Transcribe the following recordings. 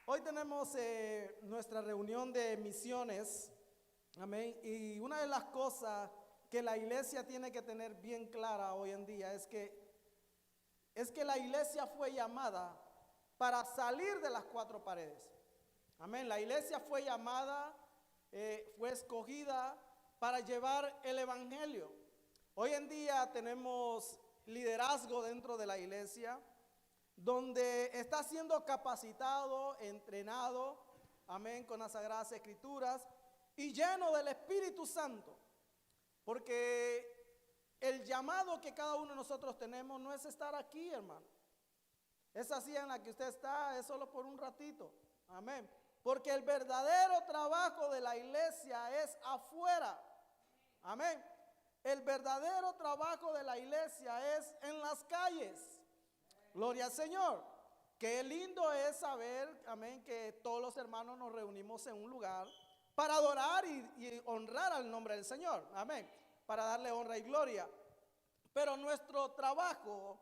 Hoy tenemos nuestra reunión de misiones, amén, y una de las cosas que la iglesia tiene que tener bien clara hoy en día es que la iglesia fue llamada para salir de las cuatro paredes, amén. La iglesia fue llamada, fue escogida para llevar el evangelio. Hoy en día tenemos liderazgo dentro de la iglesia, donde está siendo capacitado, entrenado, amén, con las Sagradas Escrituras y lleno del Espíritu Santo. Porque el llamado que cada uno de nosotros tenemos no es estar aquí, hermano. Esa silla en la que usted está es solo por un ratito, amén. Porque el verdadero trabajo de la iglesia es afuera, amén. El verdadero trabajo de la iglesia es en las calles. Gloria al Señor. Qué lindo es saber, amén, que todos los hermanos nos reunimos en un lugar para adorar y honrar al nombre del Señor, amén, para darle honra y gloria. Pero nuestro trabajo,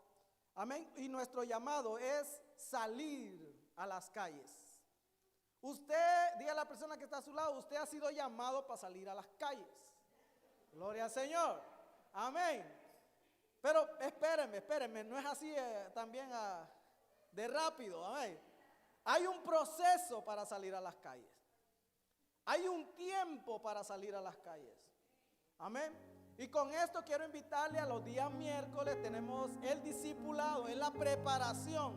amén, y nuestro llamado es salir a las calles. Usted, diga a la persona que está a su lado, usted ha sido llamado para salir a las calles. Gloria al Señor, amén. Pero espérenme, no es así también de rápido, amén. Hay un proceso para salir a las calles. Hay un tiempo para salir a las calles, amén. Y con esto quiero invitarle a los días miércoles, tenemos el discipulado, es la preparación,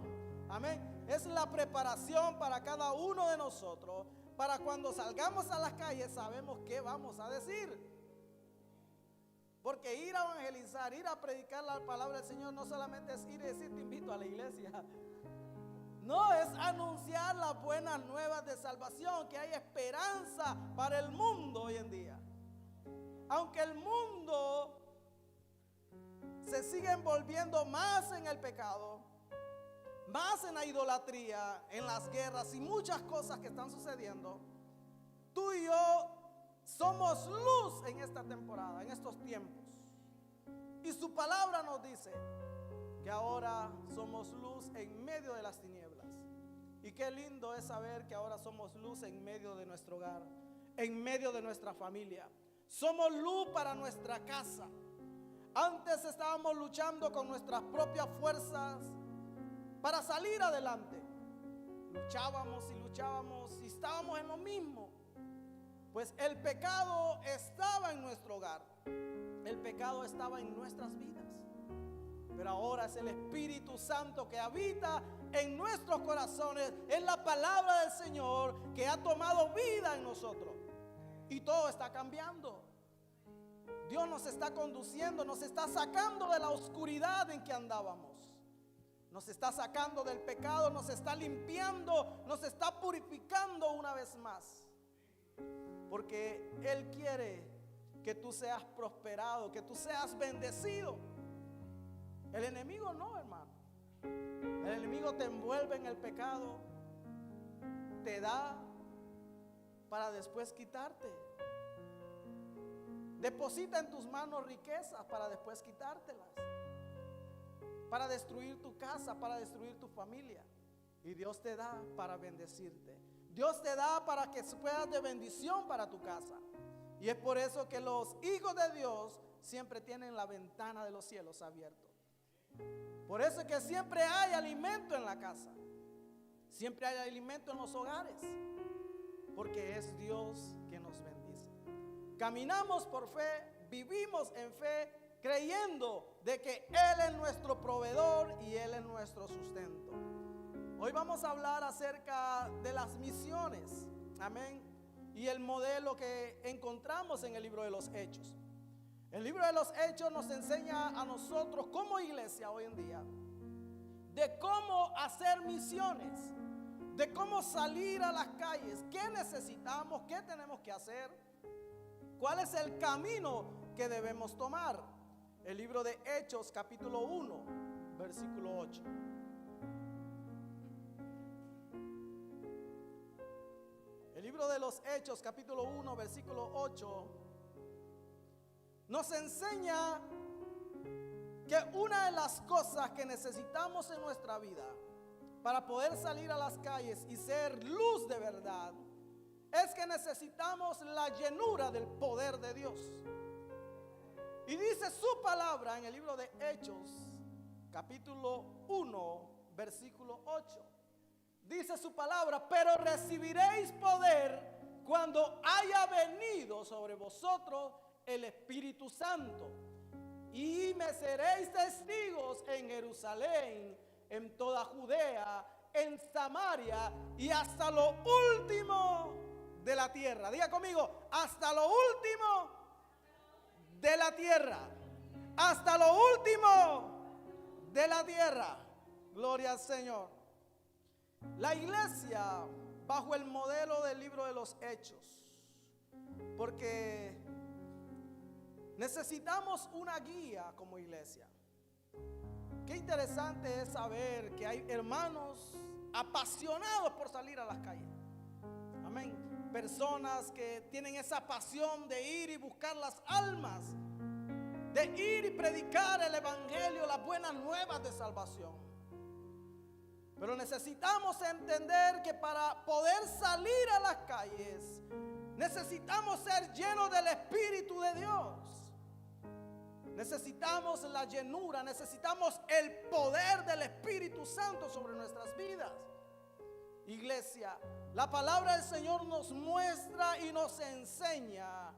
amén. Es la preparación para cada uno de nosotros, para cuando salgamos a las calles sabemos qué vamos a decir. Porque ir a evangelizar, ir a predicar la palabra del Señor no solamente es ir y decir te invito a la iglesia. No, es anunciar las buenas nuevas de salvación, que hay esperanza para el mundo hoy en día. Aunque el mundo se sigue envolviendo más en el pecado, más en la idolatría, en las guerras y muchas cosas que están sucediendo, tú y yo somos luz en esta temporada, en estos tiempos. Y su palabra nos dice que ahora somos luz en medio de las tinieblas. Y qué lindo es saber que ahora somos luz en medio de nuestro hogar, en medio de nuestra familia. Somos luz para nuestra casa. Antes estábamos luchando con nuestras propias fuerzas para salir adelante. Luchábamos y estábamos en lo mismo. Pues el pecado estaba en nuestro hogar, el pecado estaba en nuestras vidas. Pero ahora es el Espíritu Santo que habita en nuestros corazones, es la palabra del Señor que ha tomado vida en nosotros. Y todo está cambiando. Dios nos está conduciendo, nos está sacando de la oscuridad en que andábamos. Nos está sacando del pecado, nos está limpiando, nos está purificando una vez más. Porque Él quiere que tú seas prosperado, que tú seas bendecido. El enemigo no, hermano. El enemigo te envuelve en el pecado, te da para después quitarte. Deposita en tus manos riquezas para después quitártelas, para destruir tu casa, para destruir tu familia. Y Dios te da para bendecirte. Dios te da para que puedas de bendición para tu casa. Y es por eso que los hijos de Dios siempre tienen la ventana de los cielos abierta. Por eso es que siempre hay alimento en la casa. Siempre hay alimento en los hogares. Porque es Dios que nos bendice. Caminamos por fe, vivimos en fe, creyendo de que Él es nuestro proveedor y Él es nuestro sustento. Hoy vamos a hablar acerca de las misiones, amén, y el modelo que encontramos en el libro de los Hechos. El libro de los Hechos nos enseña a nosotros como iglesia hoy en día de cómo hacer misiones, de cómo salir a las calles, qué necesitamos, qué tenemos que hacer, cuál es el camino que debemos tomar. El libro de Hechos capítulo 1, versículo 8. El libro de los Hechos, capítulo 1, versículo 8, nos enseña que una de las cosas que necesitamos en nuestra vida para poder salir a las calles y ser luz de verdad, es que necesitamos la llenura del poder de Dios. Y dice su palabra en el libro de Hechos, capítulo 1, versículo 8. Dice su palabra: pero recibiréis poder cuando haya venido sobre vosotros el Espíritu Santo. Y me seréis testigos en Jerusalén, en toda Judea, en Samaria y hasta lo último de la tierra. Diga conmigo: hasta lo último de la tierra. Hasta lo último de la tierra. Gloria al Señor. La iglesia, bajo el modelo del libro de los Hechos, porque necesitamos una guía como iglesia. Qué interesante es saber que hay hermanos apasionados por salir a las calles. Amén. Personas que tienen esa pasión de ir y buscar las almas, de ir y predicar el evangelio, las buenas nuevas de salvación. Pero necesitamos entender que para poder salir a las calles necesitamos ser llenos del Espíritu de Dios. Necesitamos la llenura, necesitamos el poder del Espíritu Santo sobre nuestras vidas. Iglesia, la palabra del Señor nos muestra y nos enseña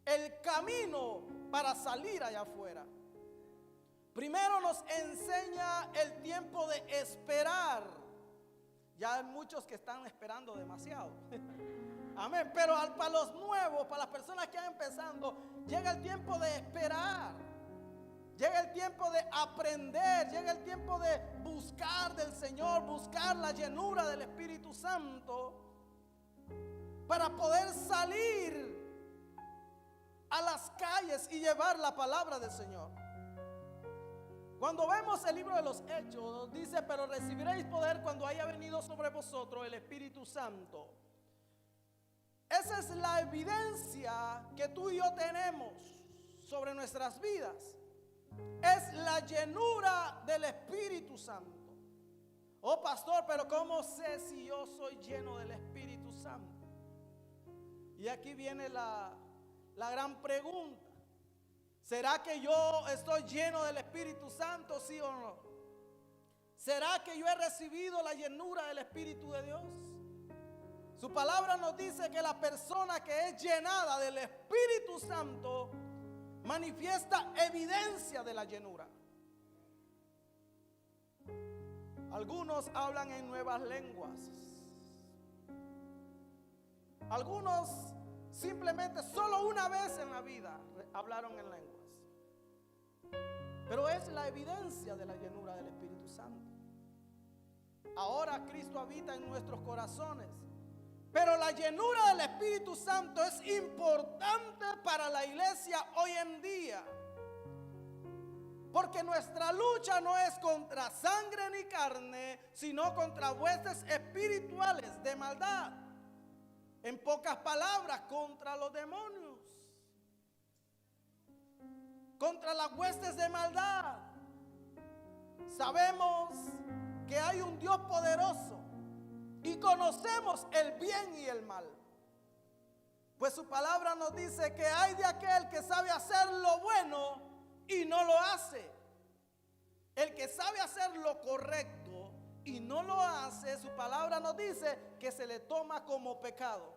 el camino para salir allá afuera. Primero nos enseña el tiempo de esperar. Ya hay muchos que están esperando demasiado. Amén. Pero para los nuevos, para las personas que van empezando, llega el tiempo de esperar. Llega el tiempo de aprender. Llega el tiempo de buscar del Señor, buscar la llenura del Espíritu Santo para poder salir a las calles y llevar la palabra del Señor. Cuando vemos el libro de los Hechos, dice: pero recibiréis poder cuando haya venido sobre vosotros el Espíritu Santo. Esa es la evidencia que tú y yo tenemos sobre nuestras vidas. Es la llenura del Espíritu Santo. Oh pastor, pero ¿cómo sé si yo soy lleno del Espíritu Santo? Y aquí viene la gran pregunta. ¿Será que yo estoy lleno del Espíritu Santo, sí o no? ¿Será que yo he recibido la llenura del Espíritu de Dios? Su palabra nos dice que la persona que es llenada del Espíritu Santo manifiesta evidencia de la llenura. Algunos hablan en nuevas lenguas. Algunos simplemente solo una vez en la vida hablaron en lenguas. Pero es la evidencia de la llenura del Espíritu Santo. Ahora Cristo habita en nuestros corazones. Pero la llenura del Espíritu Santo es importante para la iglesia hoy en día. Porque nuestra lucha no es contra sangre ni carne, sino contra huestes espirituales de maldad. En pocas palabras, contra los demonios. Contra las huestes de maldad. Sabemos que hay un Dios poderoso y conocemos el bien y el mal. Pues su palabra nos dice que hay de aquel que sabe hacer lo bueno y no lo hace. El que sabe hacer lo correcto y no lo hace, su palabra nos dice que se le toma como pecado.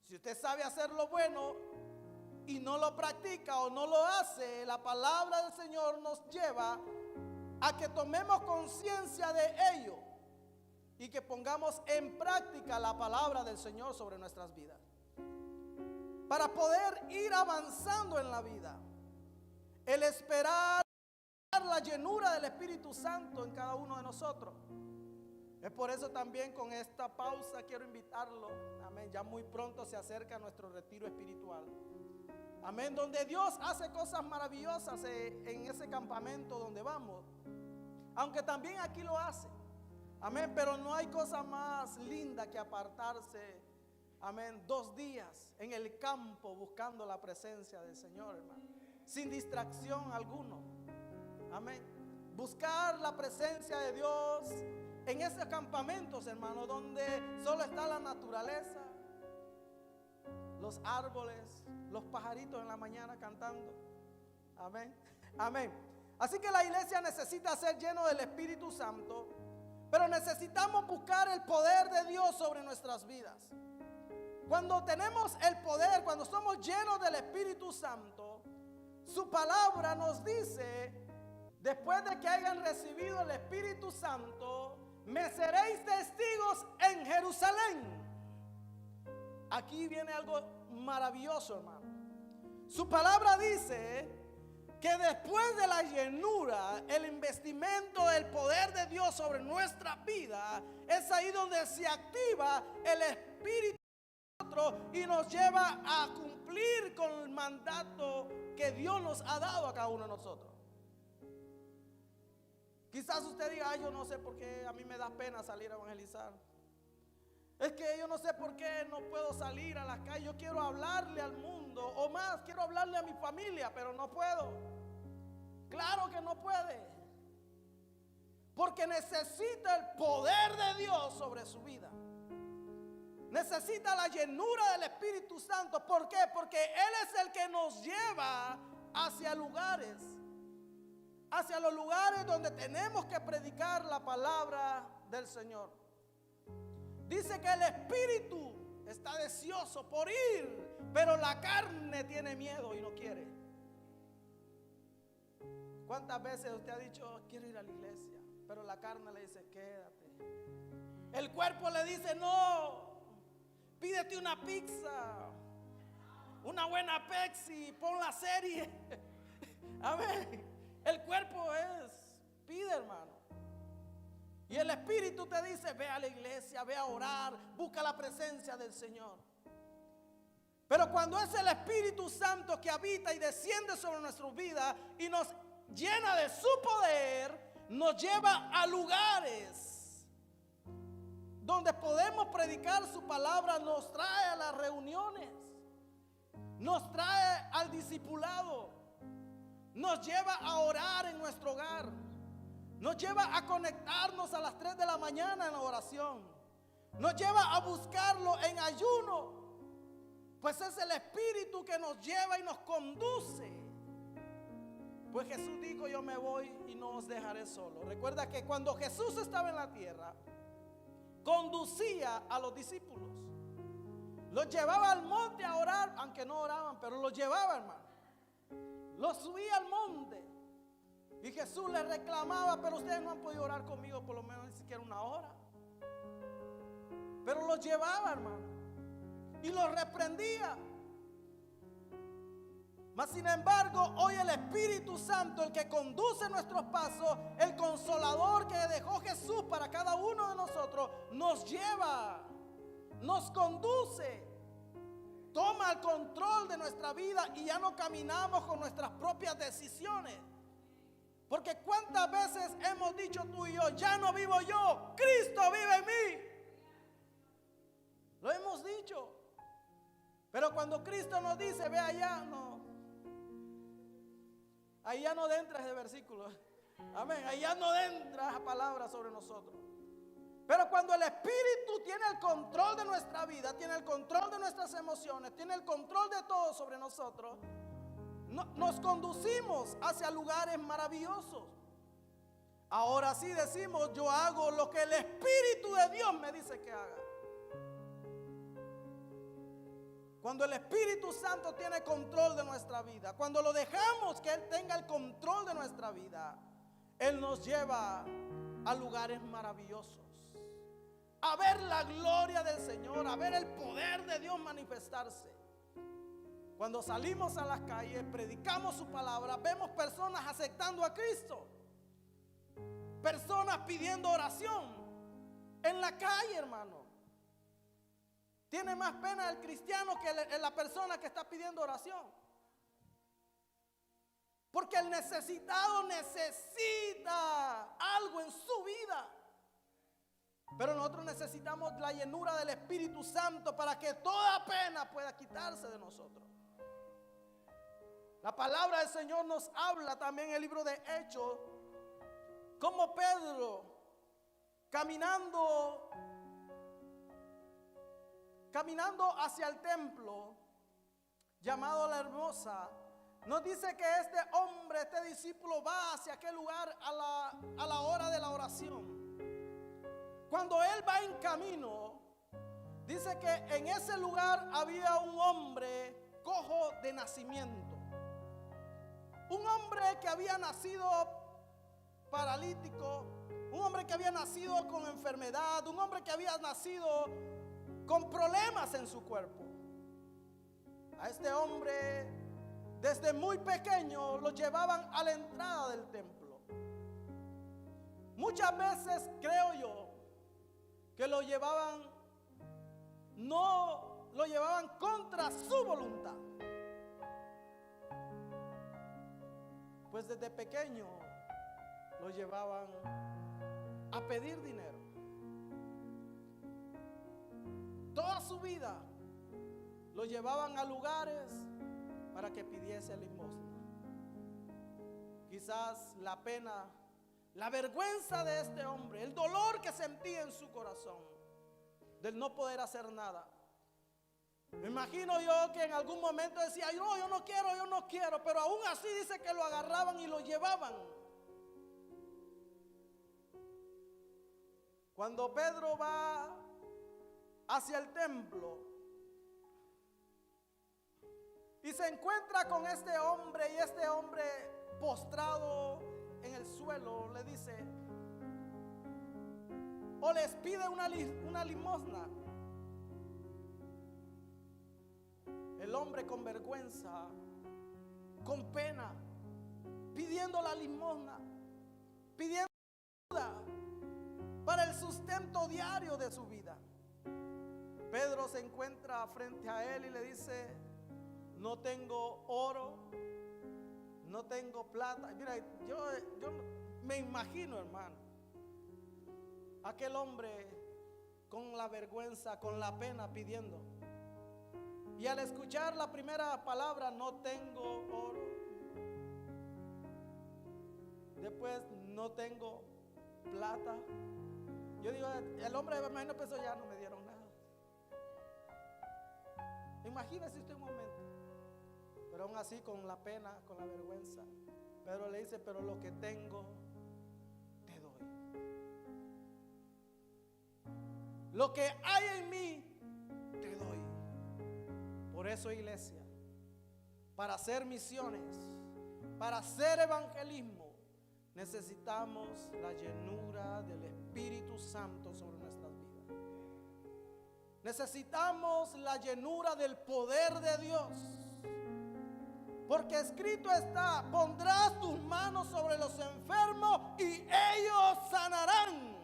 Si usted sabe hacer lo bueno y no lo practica o no lo hace, la palabra del Señor nos lleva a que tomemos conciencia de ello y que pongamos en práctica la palabra del Señor sobre nuestras vidas, para poder ir avanzando en la vida. El esperar la llenura del Espíritu Santo en cada uno de nosotros. Es por eso también con esta pausa quiero invitarlo, amén, ya muy pronto se acerca nuestro retiro espiritual, amén, donde Dios hace cosas maravillosas en ese campamento donde vamos, aunque también aquí lo hace, amén, pero no hay cosa más linda que apartarse, amén, 2 días en el campo buscando la presencia del Señor, hermano, sin distracción alguno, amén. buscar la presencia de Dios en esos campamentos, hermano, donde solo está la naturaleza, los árboles, los pajaritos en la mañana cantando. Amén. Amén. Así que la iglesia necesita ser lleno del Espíritu Santo, pero necesitamos buscar el poder de Dios sobre nuestras vidas. Cuando tenemos el poder, cuando somos llenos del Espíritu Santo, su palabra nos dice, después de que hayan recibido el Espíritu Santo, me seréis testigos en Jerusalén. Aquí viene algo maravilloso, hermano. Su palabra dice que después de la llenura, el investimento del poder de Dios sobre nuestra vida, es ahí donde se activa el Espíritu y nos lleva a cumplir con el mandato que Dios nos ha dado a cada uno de nosotros. Quizás usted diga, yo no sé por qué a mí me da pena salir a evangelizar. Es que yo no sé por qué no puedo salir a la calle. Yo quiero hablarle al mundo, o más, quiero hablarle a mi familia, pero no puedo. Claro que no puede, porque necesita el poder de Dios sobre su vida. Necesita la llenura del Espíritu Santo. ¿Por qué? Porque Él es el que nos lleva hacia lugares, hacia los lugares donde tenemos que predicar la palabra del Señor. Dice que el Espíritu está deseoso por ir, pero la carne tiene miedo y no quiere. ¿Cuántas veces usted ha dicho, quiero ir a la iglesia? Pero la carne le dice, quédate. El cuerpo le dice, no, pídete una pizza, una buena Pepsi, pon la serie. Amén. El cuerpo pide, hermano. Y el Espíritu te dice, ve a la iglesia, ve a orar, busca la presencia del Señor. Pero cuando es el Espíritu Santo que habita y desciende sobre nuestras vidas y nos llena de su poder, nos lleva a lugares donde podemos predicar su palabra, nos trae a las reuniones, nos trae al discipulado, nos lleva a orar en nuestro hogar, nos lleva a conectarnos a las 3 de la mañana en la oración, nos lleva a buscarlo en ayuno, pues es el Espíritu que nos lleva y nos conduce. Pues Jesús dijo, yo me voy y no os dejaré solo. Recuerda que cuando Jesús estaba en la tierra, conducía a los discípulos, los llevaba al monte a orar, aunque no oraban, pero los llevaba, hermano. Los subía al monte y Jesús les reclamaba, pero ustedes no han podido orar conmigo por lo menos ni siquiera una hora. Pero los llevaba, hermano, y los reprendía. Mas sin embargo, hoy el Espíritu Santo, el que conduce nuestros pasos, el consolador que dejó Jesús para cada uno de nosotros, nos lleva, nos conduce, toma el control de nuestra vida y ya no caminamos con nuestras propias decisiones. Porque cuántas veces hemos dicho tú y yo, ya no vivo yo, Cristo vive en mí. Lo hemos dicho. Pero cuando Cristo nos dice, ve allá, no. Ahí ya no entra ese versículo. Amén. Ahí ya no entra esa palabra sobre nosotros. Pero cuando el Espíritu tiene el control de nuestra vida, tiene el control de nuestras emociones, tiene el control de todo sobre nosotros, nos conducimos hacia lugares maravillosos. Ahora sí decimos, yo hago lo que el Espíritu de Dios me dice que haga. Cuando el Espíritu Santo tiene control de nuestra vida, cuando lo dejamos que Él tenga el control de nuestra vida, Él nos lleva a lugares maravillosos, a ver la gloria del Señor, a ver el poder de Dios manifestarse. Cuando salimos a las calles, predicamos su palabra, vemos personas aceptando a Cristo, personas pidiendo oración en la calle, hermano. Tiene más pena el cristiano que la persona que está pidiendo oración. Porque el necesitado necesita algo en su vida. Pero nosotros necesitamos la llenura del Espíritu Santo para que toda pena pueda quitarse de nosotros. La palabra del Señor nos habla también en el libro de Hechos, como Pedro, caminando hacia el templo llamado La Hermosa, nos dice que este hombre, este discípulo, va hacia aquel lugar a la hora de la oración. Cuando él va en camino, dice que en ese lugar había un hombre cojo de nacimiento. Un hombre que había nacido paralítico, un hombre que había nacido con enfermedad, un hombre que había nacido con problemas en su cuerpo. A este hombre, desde muy pequeño, lo llevaban a la entrada del templo. Muchas veces creo yo que lo llevaban, no lo llevaban contra su voluntad. Pues desde pequeño lo llevaban a pedir dinero. Toda su vida lo llevaban a lugares para que pidiese limosna. Quizás la pena, la vergüenza de este hombre, el dolor que sentía en su corazón del no poder hacer nada. Me imagino yo que en algún momento decía, no, yo no quiero, pero aún así dice que lo agarraban y lo llevaban. Cuando Pedro va hacia el templo y se encuentra con este hombre, y este hombre postrado en el suelo le dice, o les pide una limosna. El hombre con vergüenza, con pena, pidiendo la limosna, pidiendo ayuda para el sustento diario de su vida. Pedro se encuentra frente a él y le dice, no tengo oro, no tengo plata. Mira, yo me imagino, hermano, aquel hombre con la vergüenza, con la pena pidiendo. Y al escuchar la primera palabra, no tengo oro, después no tengo plata, yo digo, el hombre me imagino pensó, ya no me dieron nada. Imagínese usted un momento. Pero aún así, con la pena, con la vergüenza, Pedro le dice, pero lo que tengo te doy. Lo que hay en mí te doy. Por eso, iglesia, para hacer misiones, para hacer evangelismo, necesitamos la llenura del Espíritu Santo sobre nuestras vidas. Necesitamos la llenura del poder de Dios. Porque escrito está, pondrás tus manos sobre los enfermos y ellos sanarán.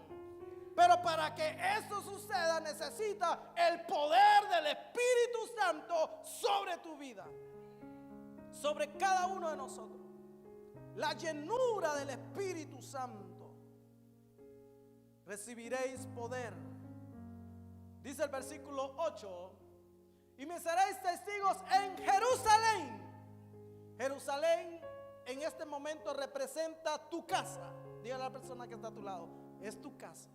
Pero para que eso suceda necesita el poder del Espíritu Santo sobre tu vida, sobre cada uno de nosotros. La llenura del Espíritu Santo. Recibiréis poder. Dice el versículo 8, y me seréis testigos en Jerusalén. Jerusalén en este momento representa tu casa. Dígale a la persona que está a tu lado, es tu casa.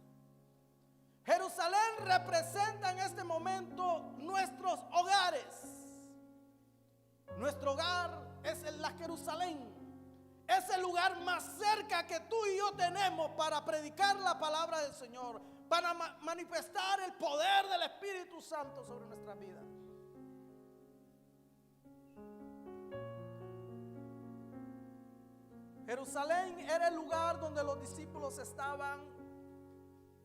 Jerusalén representa en este momento nuestros hogares. Nuestro hogar es la Jerusalén. Es el lugar más cerca que tú y yo tenemos para predicar la palabra del Señor, para manifestar el poder del Espíritu Santo sobre nuestra vida. Jerusalén era el lugar donde los discípulos estaban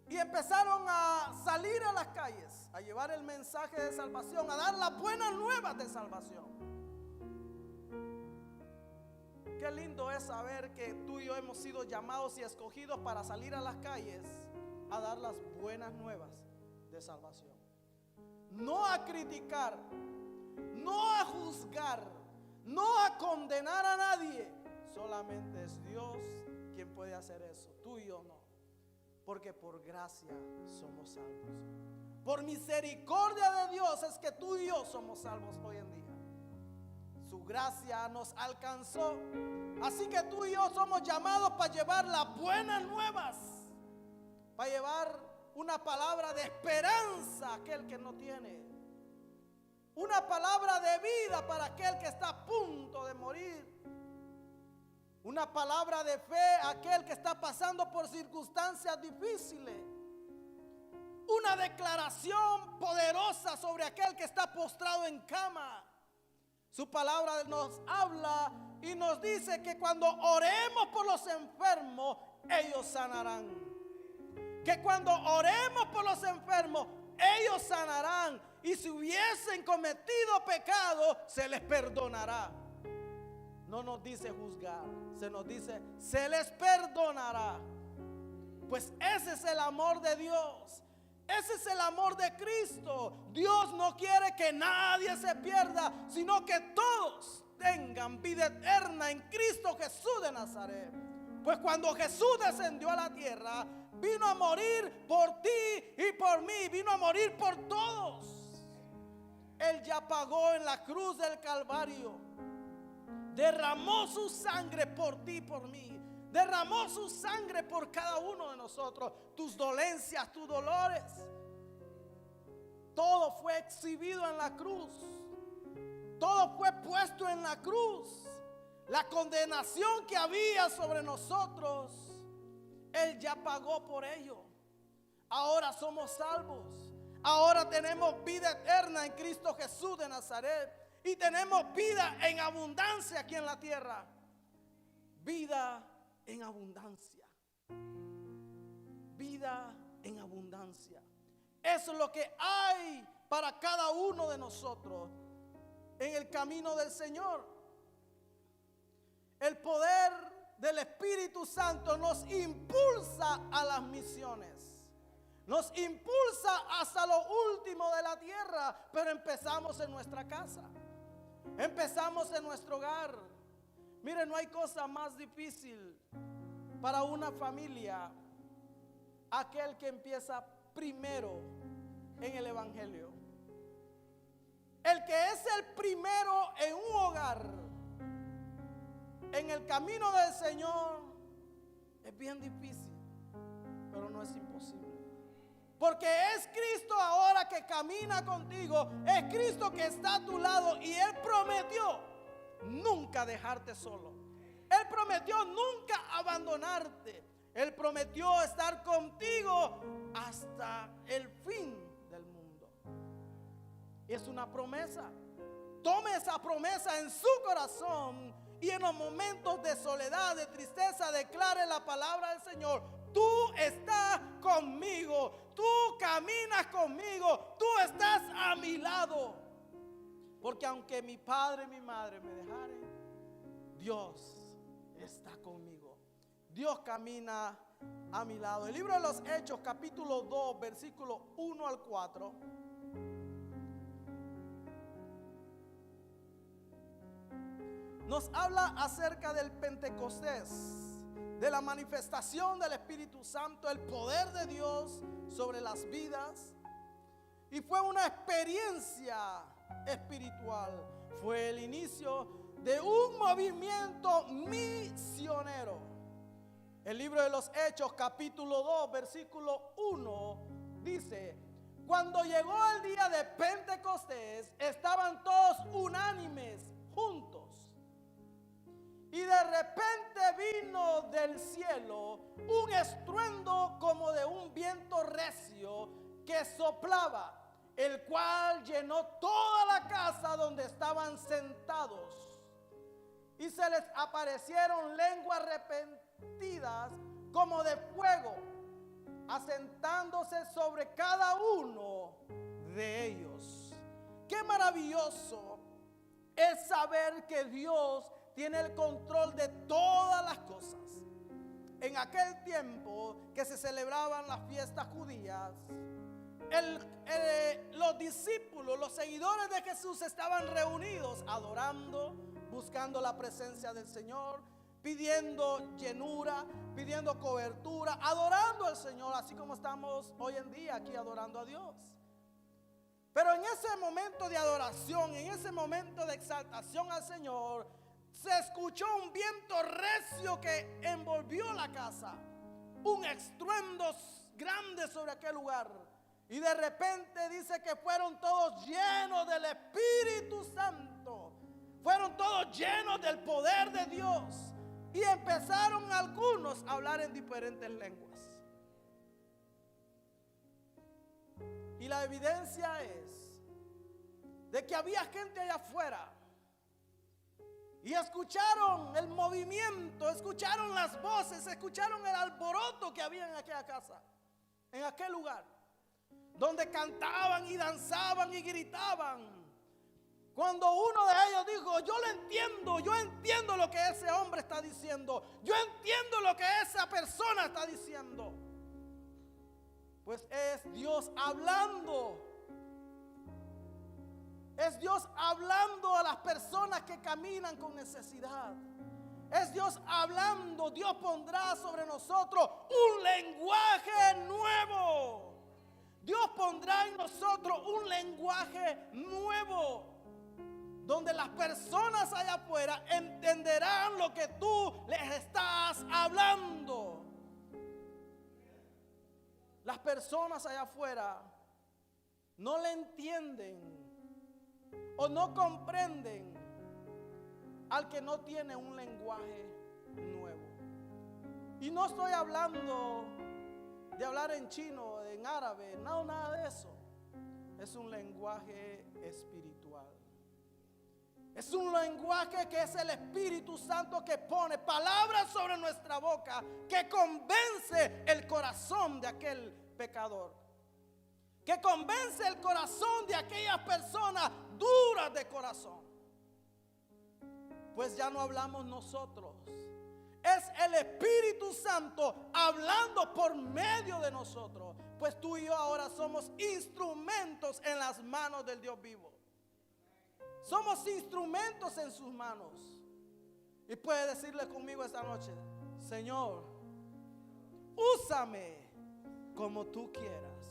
y empezaron a salir a las calles, a llevar el mensaje de salvación, a dar las buenas nuevas de salvación. Qué lindo es saber que tú y yo hemos sido llamados y escogidos para salir a las calles a dar las buenas nuevas de salvación. No a criticar, no a juzgar, no a condenar a nadie. Solamente es Dios quien puede hacer eso, tú y yo no. Porque por gracia somos salvos. Por misericordia de Dios es que tú y yo somos salvos hoy en día. Su gracia nos alcanzó Así que tú y yo somos llamados para llevar las buenas nuevas, para llevar una palabra de esperanza a aquel que no tiene, una palabra de vida para aquel que está a punto de morir, una palabra de fe a aquel que está pasando por circunstancias difíciles, una declaración poderosa sobre aquel que está postrado en cama. Su palabra nos habla y nos dice que cuando oremos por los enfermos, ellos sanarán. Que cuando oremos por los enfermos, ellos sanarán. Y si hubiesen cometido pecado, se les perdonará. No nos dice juzgar, se nos dice, se les perdonará. Pues ese es el amor de Dios. Ese es el amor de Cristo. Dios no quiere que nadie se pierda, sino que todos tengan vida eterna en Cristo Jesús de Nazaret. Pues cuando Jesús descendió a la tierra, vino a morir por ti y por mí. Vino a morir por todos. Él ya pagó en la cruz del Calvario. Derramó su sangre por ti y por mí. Derramó su sangre por cada uno de nosotros. Tus dolencias, tus dolores. Todo fue exhibido en la cruz. Todo fue puesto en la cruz. La condenación que había sobre nosotros, Él ya pagó por ello. Ahora somos salvos. Ahora tenemos vida eterna en Cristo Jesús de Nazaret. Y tenemos vida en abundancia aquí en la tierra. Vida en abundancia. Vida en abundancia. Eso es lo que hay para cada uno de nosotros en el camino del Señor. El poder del Espíritu Santo nos impulsa a las misiones. Nos impulsa hasta lo último de la tierra. Pero empezamos en nuestra casa. Empezamos en nuestro hogar. Miren, no hay cosa más difícil para una familia aquel que empieza primero en el Evangelio. El que es el primero en un hogar, en el camino del Señor, es bien difícil, pero no es imposible. Porque es Cristo ahora que camina contigo, es Cristo que está a tu lado y Él prometió nunca dejarte solo. Él prometió nunca abandonarte. Él prometió estar contigo hasta el fin del mundo. Es una promesa. Tome esa promesa en su corazón y en los momentos de soledad, de tristeza, declare la palabra del Señor. Tú estás conmigo, tú caminas conmigo, tú estás a mi lado. Porque aunque mi padre y mi madre me dejaren, Dios está conmigo. Dios camina a mi lado. El libro de los Hechos, capítulo 2, versículo 1 al 4. Nos habla acerca del Pentecostés, de la manifestación del Espíritu Santo, el poder de Dios sobre las vidas. Y fue una experiencia espiritual. Fue el inicio de un movimiento misionero. El libro de los Hechos, capítulo 2, versículo 1, dice: cuando llegó el día de Pentecostés, estaban todos unánimes, juntos. Y de repente vino del cielo un estruendo como de un viento recio que soplaba, el cual llenó toda la casa donde estaban sentados. Y se les aparecieron lenguas repentidas como de fuego, asentándose sobre cada uno de ellos. Qué maravilloso es saber que Dios tiene el control de todas las cosas. En aquel tiempo que se celebraban las fiestas judías, los discípulos, los seguidores de Jesús estaban reunidos adorando, buscando la presencia del Señor, pidiendo llenura, pidiendo cobertura, adorando al Señor, así como estamos hoy en día aquí adorando a Dios. Pero en ese momento de adoración, en ese momento de exaltación al Señor, se escuchó un viento recio que envolvió la casa, un estruendo grande sobre aquel lugar. Y de repente dice que fueron todos llenos del Espíritu Santo. Fueron todos llenos del poder de Dios. Y empezaron algunos a hablar en diferentes lenguas. Y la evidencia es de que había gente allá afuera. Y escucharon el movimiento, escucharon las voces, escucharon el alboroto que había en aquella casa, en aquel lugar, donde cantaban y danzaban y gritaban. Cuando uno de ellos dijo: yo entiendo lo que ese hombre está diciendo, yo entiendo lo que esa persona está diciendo. Pues es Dios hablando. Es Dios hablando a las personas que caminan con necesidad. Es Dios hablando. Dios pondrá sobre nosotros un lenguaje nuevo. Dios pondrá en nosotros un lenguaje nuevo, donde las personas allá afuera entenderán lo que tú les estás hablando. Las personas allá afuera no le entienden o no comprenden al que no tiene un lenguaje nuevo. Y no estoy hablando de hablar en chino, en árabe, no, nada de eso. Es un lenguaje espiritual. Es un lenguaje que es el Espíritu Santo que pone palabras sobre nuestra boca, que convence el corazón de aquel pecador, que convence el corazón de aquellas personas duras de corazón. Pues ya no hablamos nosotros, es el Espíritu Santo hablando por medio de nosotros. Pues tú y yo ahora somos instrumentos en las manos del Dios vivo. Somos instrumentos en sus manos. Y puede decirle conmigo esta noche: Señor, úsame como tú quieras.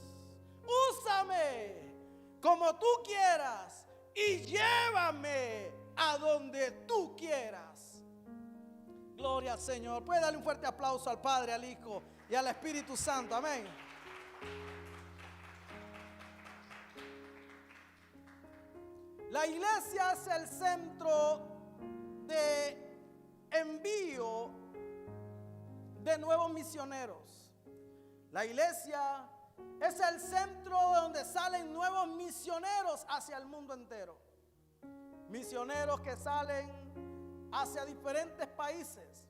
Úsame como tú quieras y llévame a donde tú quieras. Gloria al Señor. Puede darle un fuerte aplauso al Padre, al Hijo y al Espíritu Santo. Amén. La iglesia es el centro de envío de nuevos misioneros. La iglesia es el centro donde salen nuevos misioneros hacia el mundo entero. Misioneros que salen hacia diferentes países.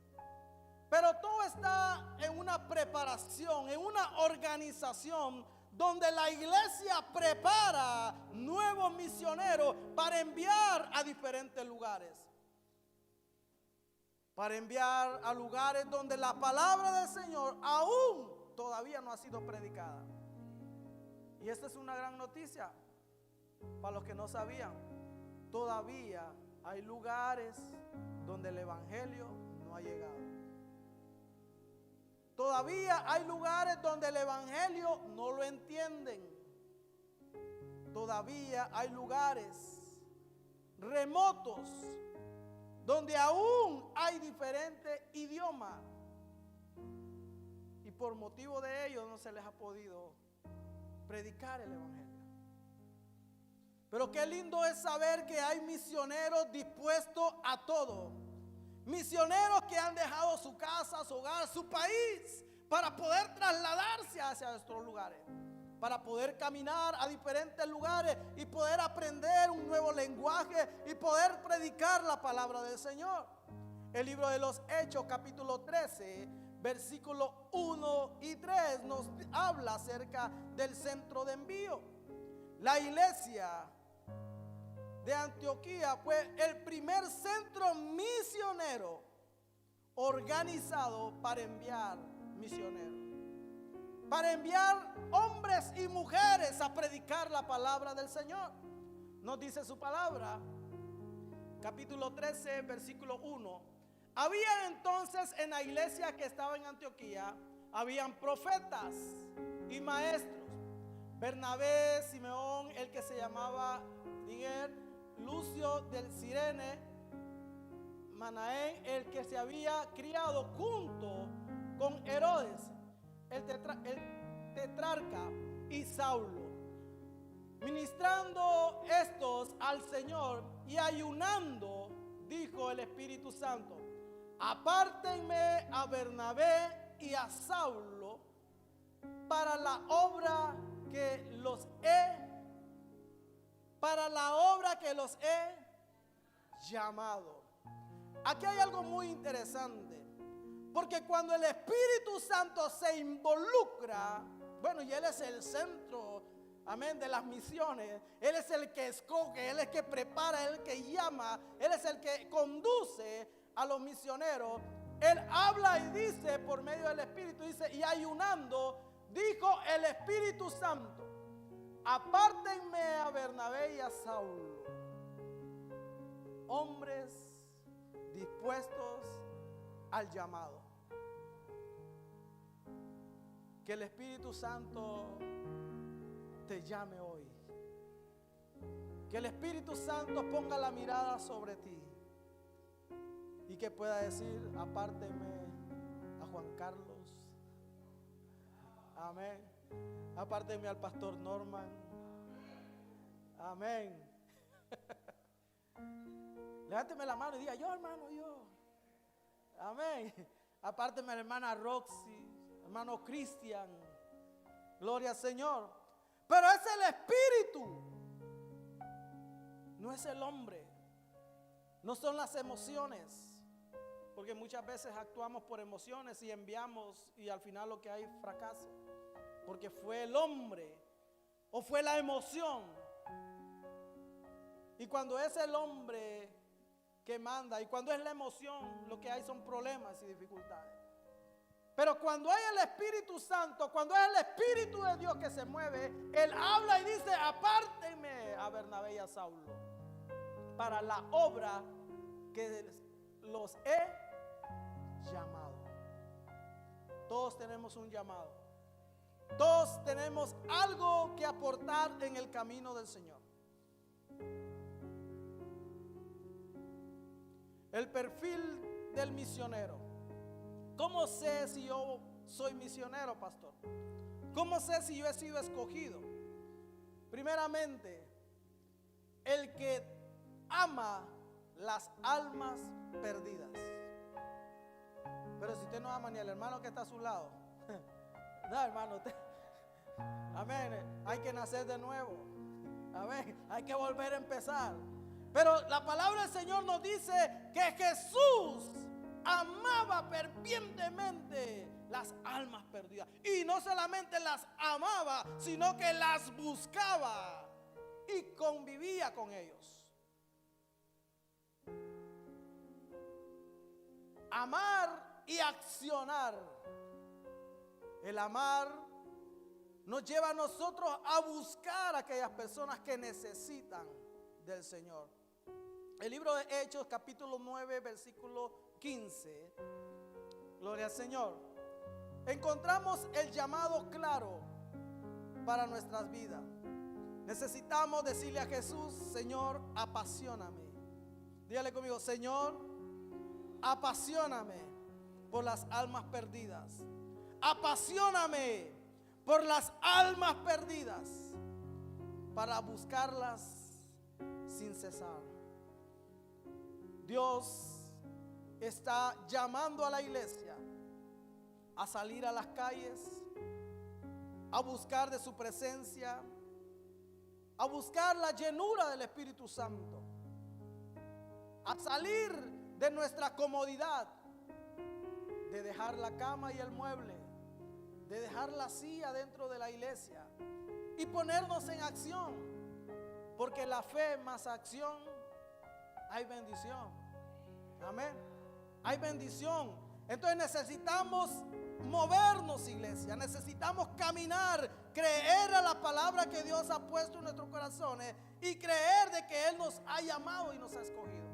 Pero todo está en una preparación, en una organización donde la iglesia prepara nuevos misioneros para enviar a diferentes lugares. Para enviar a lugares donde la palabra del Señor aún todavía no ha sido predicada. Y esta es una gran noticia para los que no sabían. Todavía hay lugares donde el evangelio no ha llegado. Todavía hay lugares donde el evangelio no lo entienden. Todavía hay lugares remotos donde aún hay diferentes idiomas. Y por motivo de ello no se les ha podido predicar el evangelio. Pero qué lindo es saber que hay misioneros dispuestos a todo. Misioneros que han dejado su casa, su hogar, su país para poder trasladarse hacia estos lugares, para poder caminar a diferentes lugares y poder aprender un nuevo lenguaje y poder predicar la palabra del Señor. El libro de los Hechos, capítulo 13, versículos 1 y 3 nos habla acerca del centro de envío. La iglesia de Antioquía fue el primer centro misionero organizado para enviar misioneros, para enviar hombres y mujeres a predicar la palabra del Señor. Nos dice su palabra, capítulo 13, versículo 1. Había entonces en la iglesia que estaba en Antioquía, habían profetas y maestros: Bernabé, Simeón, el que se llamaba Niger, Lucio del Cirene, Manaén, el que se había criado junto con Herodes, el tetrarca, y Saulo, ministrando estos al Señor y ayunando, dijo el Espíritu Santo: apártenme a Bernabé y a Saulo para la obra que los he llamado. Aquí hay algo muy interesante, porque cuando el Espíritu Santo se involucra, bueno, y Él es el centro, amén, de las misiones. Él es el que escoge, Él es el que prepara, Él es el que llama, Él es el que conduce a los misioneros. Él habla y dice por medio del Espíritu, dice, y ayunando, dijo el Espíritu Santo: apártenme a Bernabé y a Saulo, hombres dispuestos al llamado. Que el Espíritu Santo te llame hoy. Que el Espíritu Santo ponga la mirada sobre ti y que pueda decir: apárteme a Juan Carlos, amén, apárteme al pastor Norman, amén. Levánteme la mano y diga: yo, hermano, yo, amén. Apárteme a la hermana Roxy, hermano Cristian, gloria al Señor. Pero es el Espíritu, no es el hombre, no son las emociones. Porque muchas veces actuamos por emociones y enviamos, y al final lo que hay es fracaso. Porque fue el hombre o fue la emoción. Y cuando es el hombre que manda, y cuando es la emoción, lo que hay son problemas y dificultades. Pero cuando hay el Espíritu Santo, cuando es el Espíritu de Dios que se mueve, Él habla y dice: apártenme a Bernabé y a Saulo para la obra que los he llamado. Todos tenemos un llamado. Todos tenemos algo que aportar en el camino del Señor. El perfil del misionero. ¿Cómo sé si yo soy misionero, pastor? ¿Cómo sé si yo he sido escogido? Primeramente, el que ama las almas perdidas. Pero si usted no ama ni al hermano que está a su lado, no, hermano, amén, hay que nacer de nuevo, amén, hay que volver a empezar. Pero la palabra del Señor nos dice que Jesús amaba fervientemente las almas perdidas. Y no solamente las amaba, sino que las buscaba y convivía con ellos. Amar y accionar. El amar nos lleva a nosotros a buscar a aquellas personas que necesitan del Señor. El libro de Hechos, capítulo 9, versículo 15. Gloria al Señor. Encontramos el llamado claro para nuestras vidas. Necesitamos decirle a Jesús: Señor, apasioname. Dígale conmigo: Señor, apasioname por las almas perdidas. Apasioname por las almas perdidas, para buscarlas sin cesar. Dios está llamando a la iglesia a salir a las calles, a buscar de su presencia, a buscar la llenura del Espíritu Santo, a salir de nuestra comodidad, de dejar la cama y el mueble, de dejar la silla dentro de la iglesia y ponernos en acción, porque la fe más acción, hay bendición. Amén. Hay bendición. Entonces necesitamos movernos, iglesia. Necesitamos caminar, creer a la palabra que Dios ha puesto en nuestros corazones y creer de que Él nos ha llamado y nos ha escogido.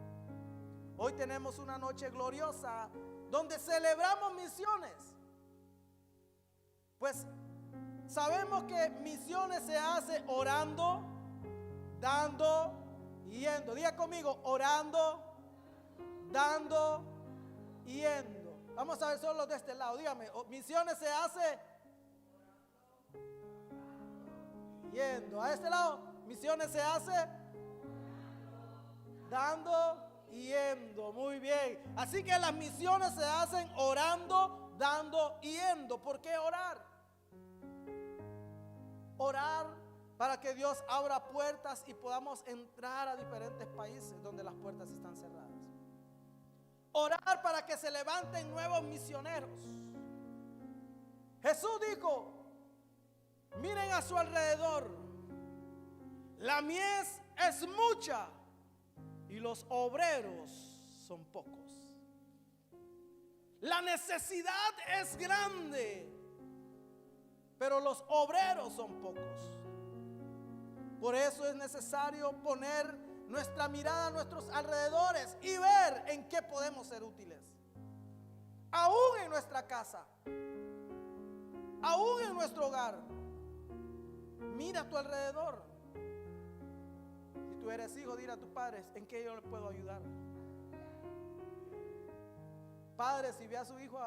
Hoy tenemos una noche gloriosa donde celebramos misiones. Pues sabemos que misiones se hace orando, dando y yendo. Diga conmigo: orando, dando y yendo. Vamos a ver solo de este lado. Dígame, misiones se hace yendo. A este lado, misiones se hace dando y yendo. Muy bien. Así que las misiones se hacen orando, dando y yendo. ¿Por qué orar? Orar para que Dios abra puertas y podamos entrar a diferentes países donde las puertas están cerradas. Orar para que se levanten nuevos misioneros. Jesús dijo: miren a su alrededor, la mies es mucha y los obreros son pocos. La necesidad es grande, pero los obreros son pocos. Por eso es necesario poner nuestra mirada a nuestros alrededores y ver en qué podemos ser útiles. Aún en nuestra casa, aún en nuestro hogar. Mira a tu alrededor. Si tú eres hijo, dile a tus padres: ¿en qué yo le puedo ayudar? Padre, si ve a su hijo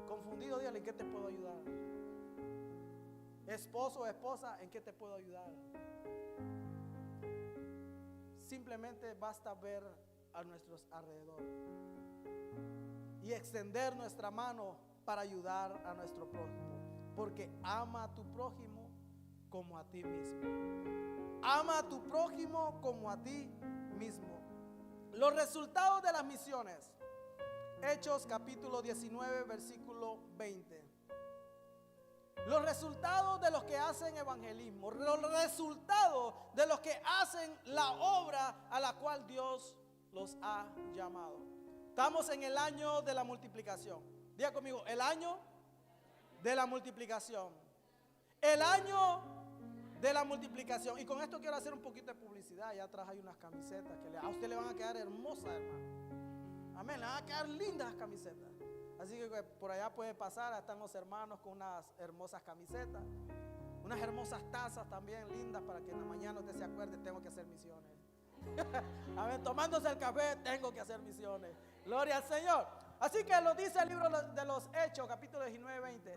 confundido, dígale: ¿en qué te puedo ayudar? Esposo o esposa, ¿en qué te puedo ayudar? Simplemente basta ver a nuestros alrededores y extender nuestra mano para ayudar a nuestro prójimo, porque ama a tu prójimo como a ti mismo. Ama a tu prójimo como a ti mismo. Los resultados de las misiones. Hechos capítulo 19, versículo 20. Los resultados de los que hacen evangelismo, los resultados de los que hacen la obra a la cual Dios los ha llamado. Estamos en el año de la multiplicación. Diga conmigo: el año de la multiplicación. El año de la multiplicación. Y con esto quiero hacer un poquito de publicidad. Allá atrás hay unas camisetas que a usted le van a quedar hermosas, hermano. Amén, le van a quedar lindas las camisetas. Así que por allá puede pasar, están los hermanos con unas hermosas camisetas, unas hermosas tazas también lindas para que en la mañana usted se acuerde: tengo que hacer misiones. A ver, tomándose el café, tengo que hacer misiones. Gloria al Señor. Así que lo dice el libro de los Hechos, capítulo 19, 20.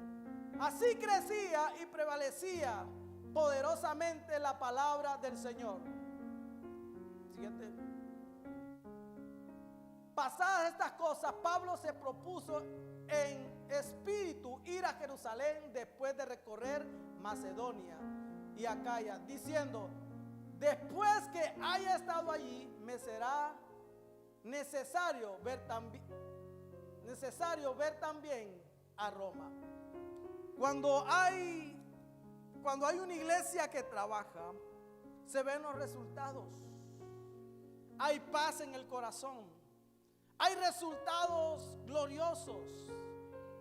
Así crecía y prevalecía poderosamente la palabra del Señor. Siguiente. Pasadas estas cosas, Pablo se propuso en espíritu ir a Jerusalén después de recorrer Macedonia y Acaya, diciendo: después que haya estado allí, me será necesario ver también a Roma. Cuando hay una iglesia que trabaja, se ven los resultados. Hay paz en el corazón. Hay resultados gloriosos.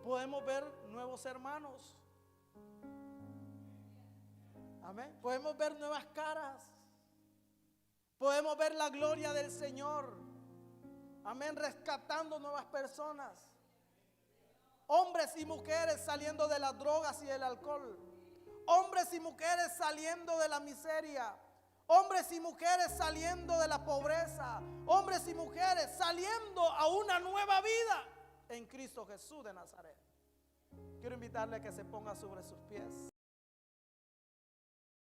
Podemos ver nuevos hermanos. Amén. Podemos ver nuevas caras. Podemos ver la gloria del Señor. Amén. Rescatando nuevas personas. Hombres y mujeres saliendo de las drogas y del alcohol. Hombres y mujeres saliendo de la miseria. Hombres y mujeres saliendo de la pobreza. Hombres y mujeres saliendo a una nueva vida en Cristo Jesús de Nazaret. Quiero invitarle a que se ponga sobre sus pies.